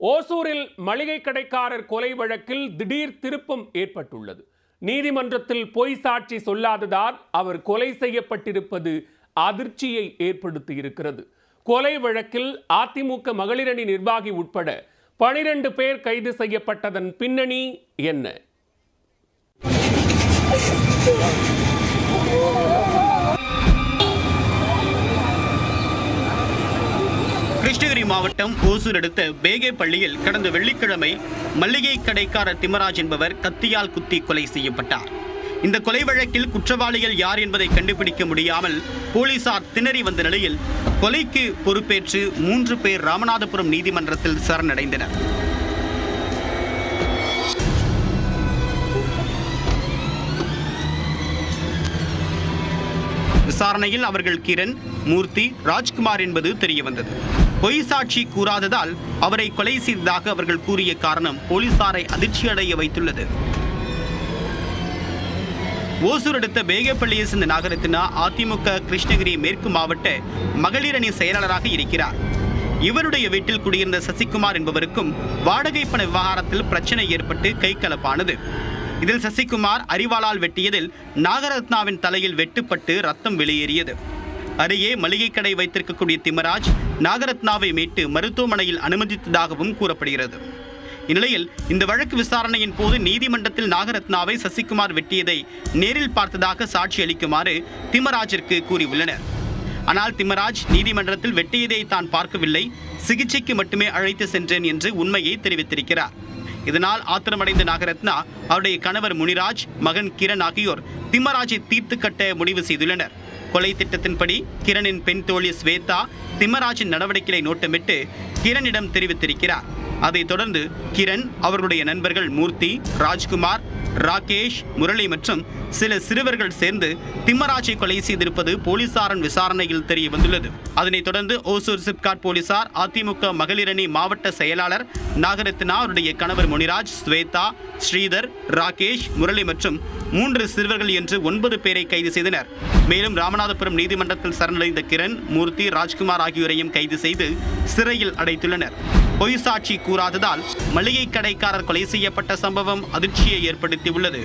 ஓசூரில் மளிகை கடைக்காரர் கொலை வழக்கில் திடீர் திருப்பம் ஏற்பட்டுள்ளது. நீதிமன்றத்தில் பொய் சாட்சி சொல்லாததால் அவர் கொலை செய்யப்பட்டிருப்பது அதிர்ச்சியை ஏற்படுத்தியிருக்கிறது. கொலை வழக்கில் அதிமுக மகளிரணி நிர்வாகி உட்பட 12 பேர் கைது செய்யப்பட்டதன் பின்னணி என்ன? கிருஷ்ணகிரி மாவட்டம் ஓசூர் அடுத்த பேகே பள்ளியில் கடந்த வெள்ளிக்கிழமை மளிகை கடைக்காரர் திம்மராஜ் என்பவர் கத்தியால் குத்தி கொலை செய்யப்பட்டார். இந்த கொலை வழக்கில் குற்றவாளிகள் யார் என்பதை கண்டுபிடிக்க முடியாமல் போலீசார் திணறி வந்த நிலையில் கொலைக்கு பொறுப்பேற்று 3 பேர் ராமநாதபுரம் நீதிமன்றத்தில் சரணடைந்தனர். விசாரணையில் அவர்கள் கிரண், மூர்த்தி, ராஜ்குமார் என்பது தெரியவந்தது. பொய் சாட்சி கூறாததால் அவரை கொலை செய்ததாக அவர்கள் கூறிய காரணம் போலீசாரை அதிர்ச்சியடைய வைத்துள்ளது. ஓசூர் அடுத்த பேகப்பள்ளியை சேர்ந்த நாகரத்னா அதிமுக கிருஷ்ணகிரி மேற்கு மாவட்ட மகளிரணி செயலாளராக இருக்கிறார். இவருடைய வீட்டில் குடியிருந்த சசிகுமார் என்பவருக்கும் வாடகை பண விவகாரத்தில் பிரச்சனை ஏற்பட்டு கைகலப்பானது. இதில் சசிகுமார் அரிவாளால் வெட்டியதில் நாகரத்னாவின் தலையில் வெட்டுப்பட்டு ரத்தம் வெளியேறியது. அருகே மளிகை கடை வைத்திருக்கக்கூடிய திம்மராஜ் நாகரத்னாவை மீட்டு மருத்துவமனையில் அனுமதித்ததாகவும் கூறப்படுகிறது. இந்நிலையில் இந்த வழக்கு விசாரணையின் போது நீதிமன்றத்தில் நாகரத்னாவை சசிகுமார் வெட்டியதை நேரில் பார்த்ததாக சாட்சி அளிக்குமாறு திம்மராஜிற்கு கூறியுள்ளனர். ஆனால் திம்மராஜ் நீதிமன்றத்தில் வெட்டியதை தான் பார்க்கவில்லை, சிகிச்சைக்கு மட்டுமே அழைத்து சென்றேன் என்று உண்மையை தெரிவித்திருக்கிறார். இதனால் ஆத்திரமடைந்த நாகரத்னா அவருடைய கணவர் முனிராஜ், மகன் கிரண் ஆகியோர் திம்மராஜை தீர்த்து கட்ட முடிவு செய்துள்ளனர். கொலை திட்டத்தின்படி கிரணின் பெண் தோழி ஸ்வேதா திம்மராஜின் நடவடிக்கையை நோட்டமிட்டு கிரணிடம் தெரிவித்திருக்கிறார். அதைத் தொடர்ந்து கிரண், அவர்களுடைய நண்பர்கள் மூர்த்தி, ராஜ்குமார், ராகேஷ், முரளி மற்றும் சில சிறுவர்கள் சேர்ந்து திம்மராஜை கொலை செய்திருப்பது போலீசாரின் விசாரணையில் தெரிய வந்துள்ளது. அதனைத் தொடர்ந்து ஓசூர் சிப்காட் போலீசார் அதிமுக மகளிரணி மாவட்ட செயலாளர் நாகரத்னா, அவருடைய கணவர் முனிராஜ், ஸ்வேதா, ஸ்ரீதர், ராகேஷ், முரளி மற்றும் 3 சிறுவர்கள் என்று 9 பேரை கைது செய்தனர். மேலும் ராமநாதபுரம் நீதிமன்றத்தில் சரணடைந்த கிரண், மூர்த்தி, ராஜ்குமார் ஆகியோரையும் கைது செய்து சிறையில் அடைத்துள்ளனர். பொய் சாட்சி கூறாததால் மளிகை கடைக்காரர் கொலை செய்யப்பட்ட சம்பவம் அதிர்ச்சியை ஏற்படுத்தியுள்ளது.